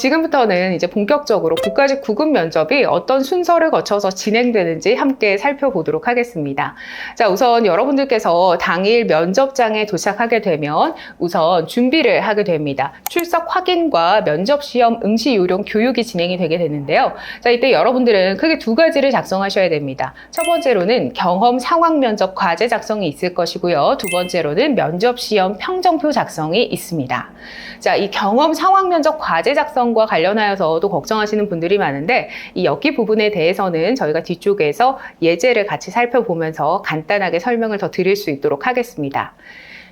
지금부터는 이제 본격적으로 국가직 구급 면접이 어떤 순서를 거쳐서 진행되는지 함께 살펴보도록 하겠습니다. 자, 우선 여러분들께서 당일 면접장에 도착하게 되면 우선 준비를 하게 됩니다. 출석 확인과 면접 시험 응시 요령 교육이 진행이 되게 되는데요. 자, 이때 여러분들은 크게 두 가지를 작성하셔야 됩니다. 첫 번째로는 경험 상황 면접 과제 작성이 있을 것이고요. 두 번째로는 면접 시험 평정표 작성이 있습니다. 자, 이 경험 상황 면접 과제 작성과 관련하여서도 걱정하시는 분들이 많은데 이 여기 부분에 대해서는 저희가 뒤쪽에서 예제를 같이 살펴보면서 간단하게 설명을 더 드릴 수 있도록 하겠습니다.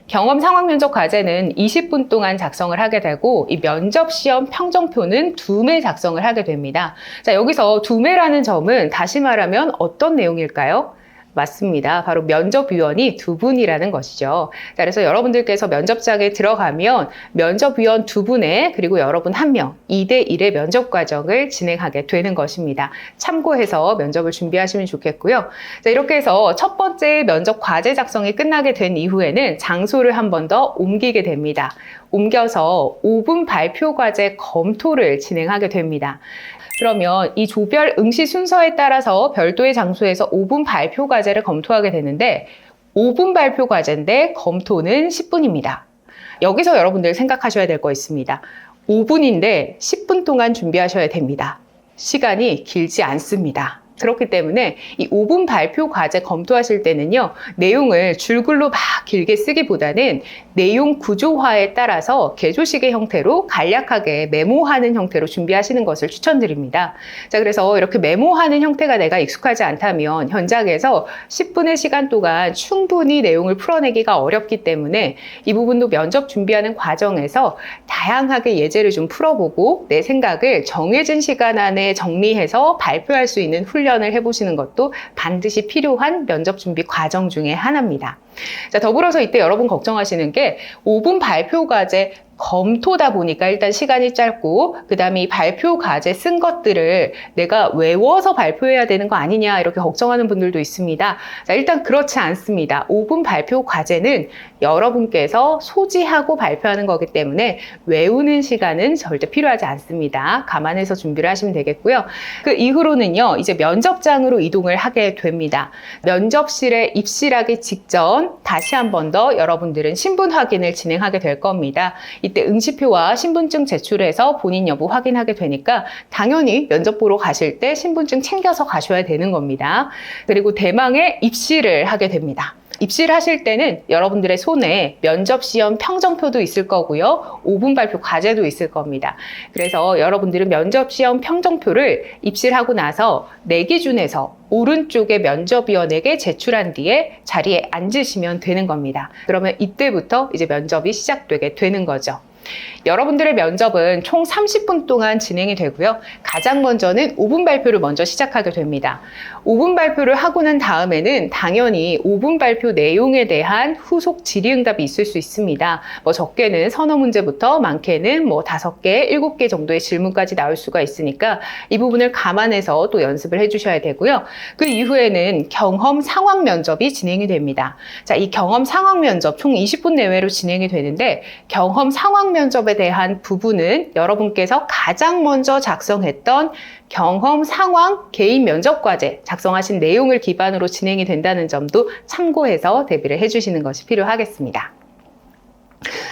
경험 상황 면접 과제는 20분 동안 작성을 하게 되고 이 면접 시험 평정표는 2매 작성을 하게 됩니다. 자, 여기서 2매라는 점은 다시 말하면 어떤 내용일까요? 맞습니다. 바로 면접위원이 2분이라는 것이죠. 자, 그래서 여러분들께서 면접장에 들어가면 면접위원 2분에 그리고 여러분 1명 2대1의 면접 과정을 진행하게 되는 것입니다. 참고해서 면접을 준비하시면 좋겠고요. 자, 이렇게 해서 첫 번째 면접 과제 작성이 끝나게 된 이후에는 장소를 한 번 더 옮기게 됩니다. 옮겨서 5분 발표 과제 검토를 진행하게 됩니다. 그러면 이 조별 응시 순서에 따라서 별도의 장소에서 5분 발표 과제를 검토하게 되는데 5분 발표 과제인데 검토는 10분입니다. 여기서 여러분들 생각하셔야 될 거 있습니다. 5분인데 10분 동안 준비하셔야 됩니다. 시간이 길지 않습니다. 그렇기 때문에 이 5분 발표 과제 검토하실 때는요, 내용을 줄글로 막 길게 쓰기보다는 내용 구조화에 따라서 개조식의 형태로 간략하게 메모하는 형태로 준비하시는 것을 추천드립니다. 자, 그래서 이렇게 메모하는 형태가 내가 익숙하지 않다면 현장에서 10분의 시간 동안 충분히 내용을 풀어내기가 어렵기 때문에 이 부분도 면접 준비하는 과정에서 다양하게 예제를 좀 풀어보고 내 생각을 정해진 시간 안에 정리해서 발표할 수 있는 훈련을 해보시는 것도 반드시 필요한 면접 준비 과정 중에 하나입니다. 자, 더불어서 이때 여러분 걱정하시는 게 5분 발표 과제 검토다 보니까 일단 시간이 짧고 그 다음에 이 발표 과제 쓴 것들을 내가 외워서 발표해야 되는 거 아니냐 이렇게 걱정하는 분들도 있습니다. 자, 일단 그렇지 않습니다. 5분 발표 과제는 여러분께서 소지하고 발표하는 거기 때문에 외우는 시간은 절대 필요하지 않습니다. 감안해서 준비를 하시면 되겠고요. 그 이후로는요, 이제 면접장으로 이동을 하게 됩니다. 면접실에 입실하기 직전 다시 한 번 더 여러분들은 신분 확인을 진행하게 될 겁니다. 이때 응시표와 신분증 제출해서 본인 여부 확인하게 되니까 당연히 면접 보러 가실 때 신분증 챙겨서 가셔야 되는 겁니다. 그리고 대망의 입시를 하게 됩니다. 입실하실 때는 여러분들의 손에 면접 시험 평정표도 있을 거고요. 5분 발표 과제도 있을 겁니다. 그래서 여러분들은 면접 시험 평정표를 입실하고 나서 내 기준에서 오른쪽에 면접위원에게 제출한 뒤에 자리에 앉으시면 되는 겁니다. 그러면 이때부터 이제 면접이 시작되게 되는 거죠. 여러분들의 면접은 총 30분 동안 진행이 되고요. 가장 먼저는 5분 발표를 먼저 시작하게 됩니다. 5분 발표를 하고 난 다음에는 당연히 5분 발표 내용에 대한 후속 질의응답이 있을 수 있습니다. 뭐 적게는 서너 문제부터 많게는 뭐 5개, 7개 정도의 질문까지 나올 수가 있으니까 이 부분을 감안해서 또 연습을 해주셔야 되고요. 그 이후에는 경험 상황 면접이 진행이 됩니다. 자, 이 경험 상황 면접 총 20분 내외로 진행이 되는데 경험 상황 면접에 대한 부분은 여러분께서 가장 먼저 작성했던 경험 상황 개인 면접 과제 작성하신 내용을 기반으로 진행이 된다는 점도 참고해서 대비를 해주시는 것이 필요하겠습니다.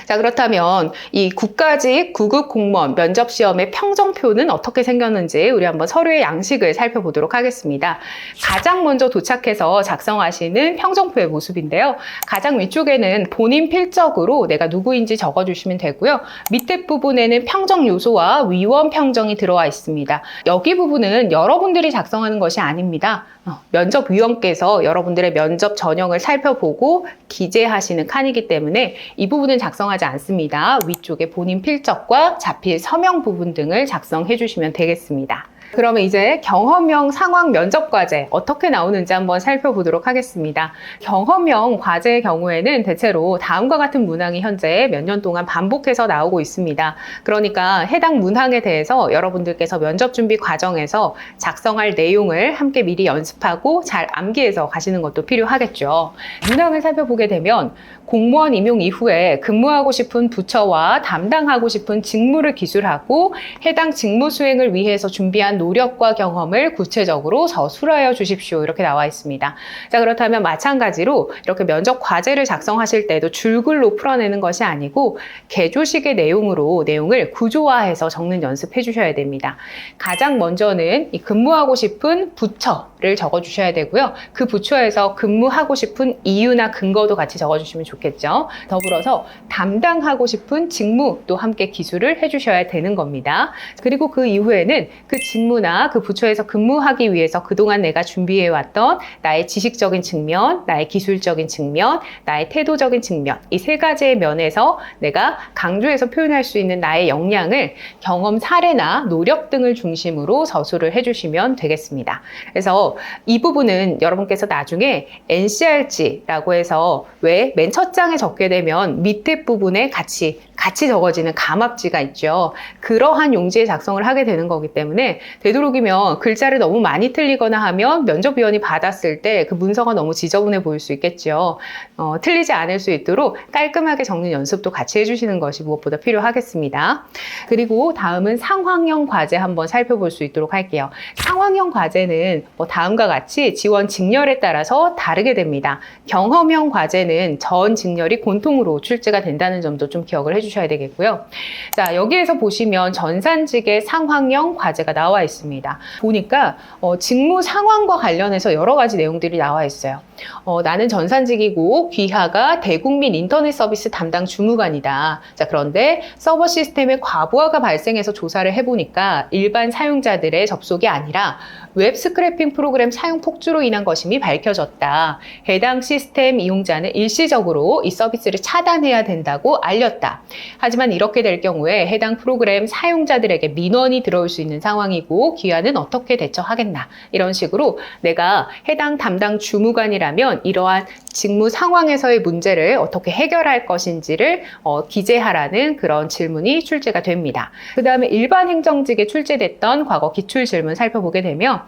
자, 그렇다면 이 국가직 구급 공무원 면접 시험의 평정표는 어떻게 생겼는지 우리 한번 서류의 양식을 살펴보도록 하겠습니다. 가장 먼저 도착해서 작성하시는 평정표의 모습인데요. 가장 위쪽에는 본인 필적으로 내가 누구인지 적어주시면 되고요. 밑에 부분에는 평정 요소와 위원 평정이 들어와 있습니다. 여기 부분은 여러분들이 작성하는 것이 아닙니다. 면접위원께서 여러분들의 면접 전형을 살펴보고 기재하시는 칸이기 때문에 이 부분은 작성하지 않습니다. 위쪽에 본인 필적과 자필 서명 부분 등을 작성해 주시면 되겠습니다. 그러면 이제 경험형 상황 면접 과제 어떻게 나오는지 한번 살펴보도록 하겠습니다. 경험형 과제의 경우에는 대체로 다음과 같은 문항이 현재 몇 년 동안 반복해서 나오고 있습니다. 그러니까 해당 문항에 대해서 여러분들께서 면접 준비 과정에서 작성할 내용을 함께 미리 연습하고 잘 암기해서 가시는 것도 필요하겠죠. 문항을 살펴보게 되면 공무원 임용 이후에 근무하고 싶은 부처와 담당하고 싶은 직무를 기술하고 해당 직무 수행을 위해서 준비한 노력과 경험을 구체적으로 서술하여 주십시오. 이렇게 나와 있습니다. 자, 그렇다면 마찬가지로 이렇게 면접 과제를 작성하실 때도 줄글로 풀어내는 것이 아니고 개조식의 내용을 구조화해서 적는 연습해 주셔야 됩니다. 가장 먼저는 이 근무하고 싶은 부처를 적어 주셔야 되고요. 그 부처에서 근무하고 싶은 이유나 근거도 같이 적어 주시면 좋겠죠. 더불어서 담당하고 싶은 직무도 함께 기술을 해 주셔야 되는 겁니다. 그리고 그 이후에는 그 직무나 그 부처에서 근무하기 위해서 그동안 내가 준비해왔던 나의 지식적인 측면, 나의 기술적인 측면, 나의 태도적인 측면, 이 세 가지의 면에서 내가 강조해서 표현할 수 있는 나의 역량을 경험 사례나 노력 등을 중심으로 서술을 해주시면 되겠습니다. 그래서 이 부분은 여러분께서 나중에 NCRG라고 해서 왜 맨 첫 장에 적게 되면 밑에 부분에 같이 적어지는 감압지가 있죠. 그러한 용지의 작성을 하게 되는 거기 때문에 되도록이면 글자를 너무 많이 틀리거나 하면 면접위원이 받았을 때 그 문서가 너무 지저분해 보일 수 있겠죠. 틀리지 않을 수 있도록 깔끔하게 적는 연습도 같이 해주시는 것이 무엇보다 필요하겠습니다. 그리고 다음은 상황형 과제 한번 살펴볼 수 있도록 할게요. 상황형 과제는 다음과 같이 지원 직렬에 따라서 다르게 됩니다. 경험형 과제는 전 직렬이 공통으로 출제가 된다는 점도 좀 기억을 해주셔야 되겠고요. 자, 여기에서 보시면 전산직의 상황형 과제가 나와 있습니다. 보니까 직무 상황과 관련해서 여러 가지 내용들이 나와 있어요. 나는 전산직이고 귀하가 대국민 인터넷 서비스 담당 주무관이다. 자, 그런데 서버 시스템에 과부하가 발생해서 조사를 해보니까 일반 사용자들의 접속이 아니라 웹 스크래핑 프로그램 사용 폭주로 인한 것임이 밝혀졌다. 해당 시스템 이용자는 일시적으로 이 서비스를 차단해야 된다고 알렸다. 하지만 이렇게 될 경우에 해당 프로그램 사용자들에게 민원이 들어올 수 있는 상황이고 귀하는 어떻게 대처하겠나. 이런 식으로 내가 해당 담당 주무관이라면 이러한 직무 상황에서의 문제를 어떻게 해결할 것인지를 기재하라는 그런 질문이 출제가 됩니다. 그 다음에 일반 행정직에 출제됐던 과거 기출 질문 살펴보게 되면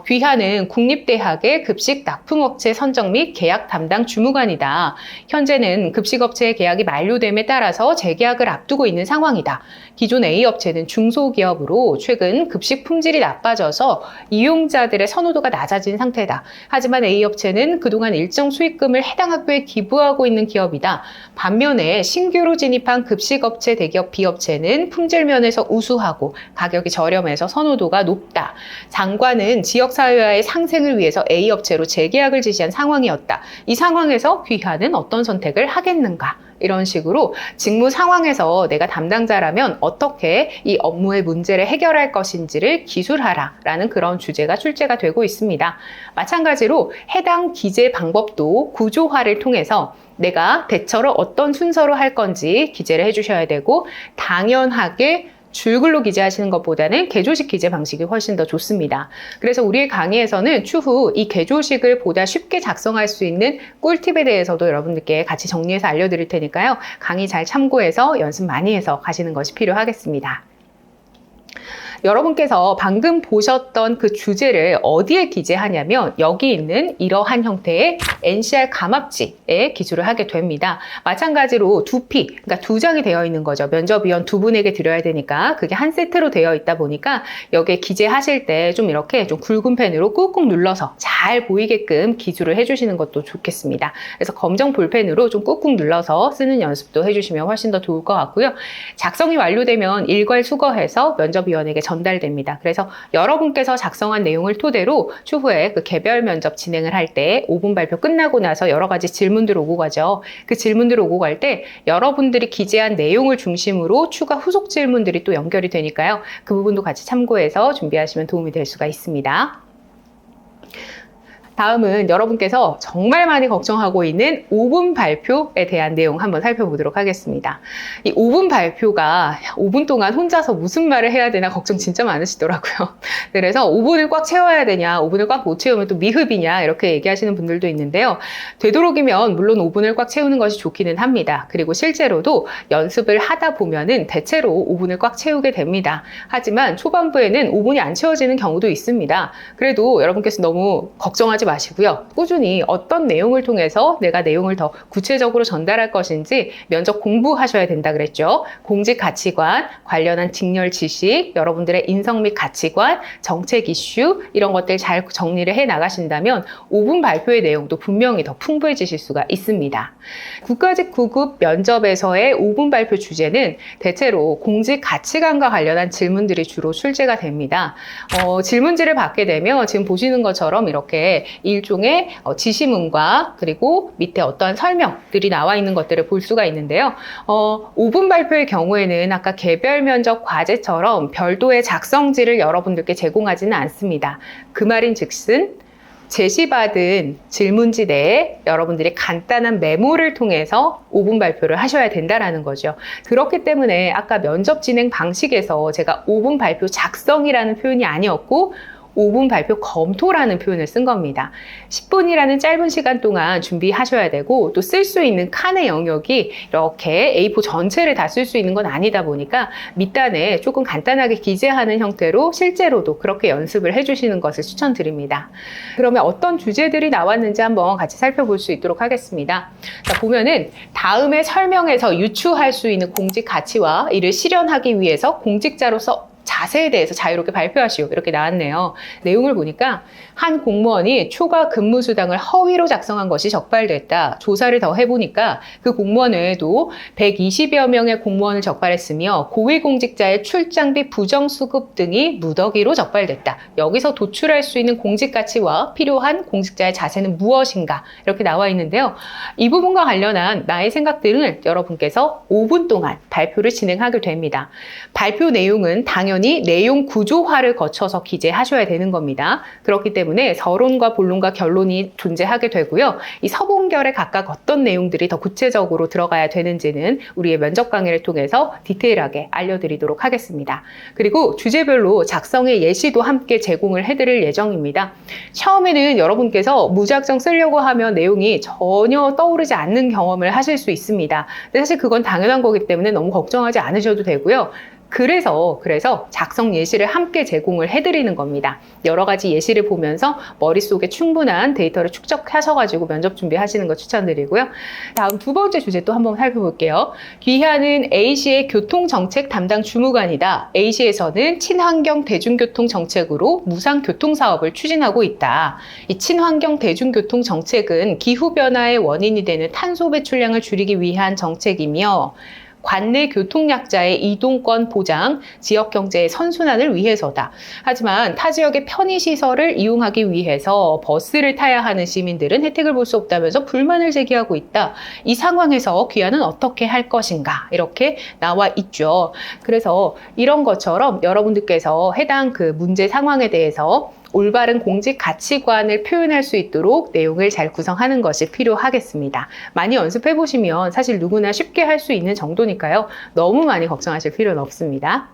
귀하는 국립대학의 급식 납품업체 선정 및 계약 담당 주무관이다. 현재는 급식업체의 계약이 만료됨에 따라서 재계약을 앞두고 있는 상황이다. 기존 A업체는 중소기업으로 최근 급식 품질이 나빠져서 이용자들의 선호도가 낮아진 상태다. 하지만 A업체는 그동안 일정 수익금을 해당 학교에 기부하고 있는 기업이다. 반면에 신규로 진입한 급식업체 대기업 B업체는 품질 면에서 우수하고 가격이 저렴해서 선호도가 높다. 장관은 지역사회와의 상생을 위해서 A업체로 재계약을 지시한 상황이었다. 이 상황에서 귀하는 어떤 선택을 하겠는가? 이런 식으로 직무 상황에서 내가 담당자라면 어떻게 이 업무의 문제를 해결할 것인지를 기술하라라는 그런 주제가 출제가 되고 있습니다. 마찬가지로 해당 기재 방법도 구조화를 통해서 내가 대처를 어떤 순서로 할 건지 기재를 해주셔야 되고 당연하게 줄글로 기재하시는 것보다는 개조식 기재 방식이 훨씬 더 좋습니다. 그래서 우리의 강의에서는 추후 이 개조식을 보다 쉽게 작성할 수 있는 꿀팁에 대해서도 여러분들께 같이 정리해서 알려드릴 테니까요. 강의 잘 참고해서 연습 많이 해서 가시는 것이 필요하겠습니다. 여러분께서 방금 보셨던 그 주제를 어디에 기재하냐면 여기 있는 이러한 형태의 NCR 감압지에 기술을 하게 됩니다. 마찬가지로 두피, 그러니까 두 장이 되어 있는 거죠. 면접위원 두 분에게 드려야 되니까 그게 한 세트로 되어 있다 보니까 여기에 기재하실 때 좀 이렇게 좀 굵은 펜으로 꾹꾹 눌러서 잘 보이게끔 기술을 해주시는 것도 좋겠습니다. 그래서 검정 볼펜으로 좀 꾹꾹 눌러서 쓰는 연습도 해주시면 훨씬 더 좋을 것 같고요. 작성이 완료되면 일괄 수거해서 면접위원에게 전달됩니다. 그래서 여러분께서 작성한 내용을 토대로 추후에 그 개별 면접 진행을 할 때 5분 발표 끝나고 나서 여러 가지 질문들 오고 가죠. 그 질문들 오고 갈 때 여러분들이 기재한 내용을 중심으로 추가 후속 질문들이 또 연결이 되니까요. 그 부분도 같이 참고해서 준비하시면 도움이 될 수가 있습니다. 다음은 여러분께서 정말 많이 걱정하고 있는 5분 발표에 대한 내용 한번 살펴보도록 하겠습니다. 이 5분 발표가 5분 동안 혼자서 무슨 말을 해야 되나 걱정 진짜 많으시더라고요. 그래서 5분을 꽉 채워야 되냐, 5분을 꽉 못 채우면 또 미흡이냐 이렇게 얘기하시는 분들도 있는데요. 되도록이면 물론 5분을 꽉 채우는 것이 좋기는 합니다. 그리고 실제로도 연습을 하다 보면은 대체로 5분을 꽉 채우게 됩니다. 하지만 초반부에는 5분이 안 채워지는 경우도 있습니다. 그래도 여러분께서 너무 걱정하지 마시고요. 꾸준히 어떤 내용을 통해서 내가 내용을 더 구체적으로 전달할 것인지 면접 공부하셔야 된다 그랬죠. 공직 가치관, 관련한 직렬 지식, 여러분들의 인성 및 가치관, 정책 이슈 이런 것들 잘 정리를 해 나가신다면 5분 발표의 내용도 분명히 더 풍부해지실 수가 있습니다. 국가직 9급 면접에서의 5분 발표 주제는 대체로 공직 가치관과 관련한 질문들이 주로 출제가 됩니다. 질문지를 받게 되면 지금 보시는 것처럼 이렇게 일종의 지시문과 그리고 밑에 어떠한 설명들이 나와 있는 것들을 볼 수가 있는데요. 5분 발표의 경우에는 아까 개별 면접 과제처럼 별도의 작성지를 여러분들께 제공하지는 않습니다. 그 말인즉슨 제시받은 질문지 내에 여러분들이 간단한 메모를 통해서 5분 발표를 하셔야 된다라는 거죠. 그렇기 때문에 아까 면접 진행 방식에서 제가 5분 발표 작성이라는 표현이 아니었고 5분 발표 검토라는 표현을 쓴 겁니다. 10분이라는 짧은 시간 동안 준비하셔야 되고 또 쓸 수 있는 칸의 영역이 이렇게 A4 전체를 다 쓸 수 있는 건 아니다 보니까 밑단에 조금 간단하게 기재하는 형태로 실제로도 그렇게 연습을 해주시는 것을 추천드립니다. 그러면 어떤 주제들이 나왔는지 한번 같이 살펴볼 수 있도록 하겠습니다. 자, 보면은 다음에 설명에서 유추할 수 있는 공직 가치와 이를 실현하기 위해서 공직자로서 자세에 대해서 자유롭게 발표하시오 이렇게 나왔네요. 내용을 보니까 한 공무원이 초과 근무수당을 허위로 작성한 것이 적발됐다. 조사를 더 해보니까 그 공무원 외에도 120여 명의 공무원을 적발했으며 고위공직자의 출장비 부정수급 등이 무더기로 적발됐다. 여기서 도출할 수 있는 공직가치와 필요한 공직자의 자세는 무엇인가 이렇게 나와 있는데요. 이 부분과 관련한 나의 생각들을 여러분께서 5분 동안 발표를 진행하게 됩니다. 발표 내용은 당연히 내용 구조화를 거쳐서 기재하셔야 되는 겁니다. 그렇기 때문에 서론과 본론과 결론이 존재하게 되고요. 이 서본결에 각각 어떤 내용들이 더 구체적으로 들어가야 되는지는 우리의 면접 강의를 통해서 디테일하게 알려드리도록 하겠습니다. 그리고 주제별로 작성의 예시도 함께 제공을 해드릴 예정입니다. 처음에는 여러분께서 무작정 쓰려고 하면 내용이 전혀 떠오르지 않는 경험을 하실 수 있습니다. 근데 사실 그건 당연한 거기 때문에 너무 걱정하지 않으셔도 되고요. 그래서 작성 예시를 함께 제공을 해드리는 겁니다. 여러 가지 예시를 보면서 머릿속에 충분한 데이터를 축적하셔가지고 면접 준비하시는 거 추천드리고요. 다음 두 번째 주제 또 한번 살펴볼게요. 귀하는 A시의 교통정책 담당 주무관이다. A시에서는 친환경 대중교통 정책으로 무상 교통사업을 추진하고 있다. 이 친환경 대중교통 정책은 기후변화의 원인이 되는 탄소 배출량을 줄이기 위한 정책이며 관내 교통약자의 이동권 보장, 지역 경제의 선순환을 위해서다. 하지만 타 지역의 편의시설을 이용하기 위해서 버스를 타야 하는 시민들은 혜택을 볼 수 없다면서 불만을 제기하고 있다. 이 상황에서 귀하는 어떻게 할 것인가? 이렇게 나와 있죠. 그래서 이런 것처럼 여러분들께서 해당 그 문제 상황에 대해서 올바른 공직 가치관을 표현할 수 있도록 내용을 잘 구성하는 것이 필요하겠습니다. 많이 연습해 보시면 사실 누구나 쉽게 할 수 있는 정도니까요. 너무 많이 걱정하실 필요는 없습니다.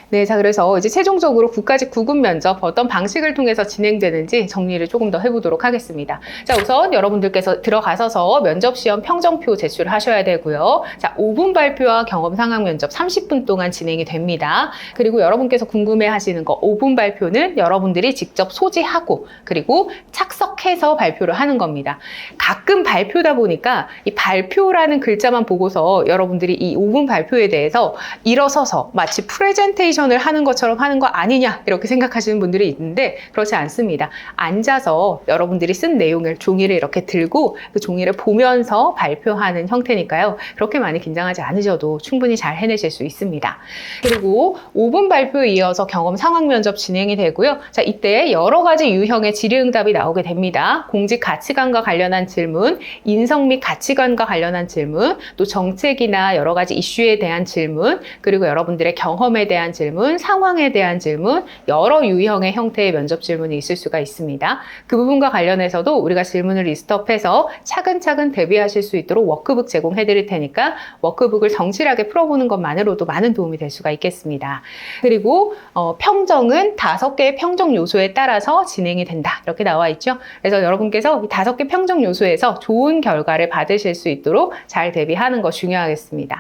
네, 자, 그래서 이제 최종적으로 국가직 9급 면접 어떤 방식을 통해서 진행되는지 정리를 조금 더 해보도록 하겠습니다. 자, 우선 여러분들께서 들어가셔서 면접시험 평정표 제출을 하셔야 되고요. 자, 5분 발표와 경험 상황 면접 30분 동안 진행이 됩니다. 그리고 여러분께서 궁금해 하시는 거 5분 발표는 여러분들이 직접 소지하고 그리고 착석해서 발표를 하는 겁니다. 가끔 발표다 보니까 이 발표라는 글자만 보고서 여러분들이 이 5분 발표에 대해서 일어서서 마치 프레젠테이션 을 하는 것처럼 하는 거 아니냐 이렇게 생각하시는 분들이 있는데 그렇지 않습니다. 앉아서 여러분들이 쓴 내용을 종이를 이렇게 들고 그 종이를 보면서 발표하는 형태니까요. 그렇게 많이 긴장하지 않으셔도 충분히 잘 해내실 수 있습니다. 그리고 5분 발표에 이어서 경험 상황 면접 진행이 되고요. 자, 이때 여러 가지 유형의 질의응답이 나오게 됩니다. 공직 가치관과 관련한 질문, 인성 및 가치관과 관련한 질문, 또 정책이나 여러 가지 이슈에 대한 질문, 그리고 여러분들의 경험에 대한 질문, 질문, 상황에 대한 질문, 여러 유형의 형태의 면접 질문이 있을 수가 있습니다. 그 부분과 관련해서도 우리가 질문을 리스트업해서 차근차근 대비하실 수 있도록 워크북 제공해 드릴 테니까 워크북을 정실하게 풀어보는 것만으로도 많은 도움이 될 수가 있겠습니다. 그리고 평정은 5개의 평정 요소에 따라서 진행이 된다. 이렇게 나와 있죠. 그래서 여러분께서 이 5개 평정 요소에서 좋은 결과를 받으실 수 있도록 잘 대비하는 거 중요하겠습니다.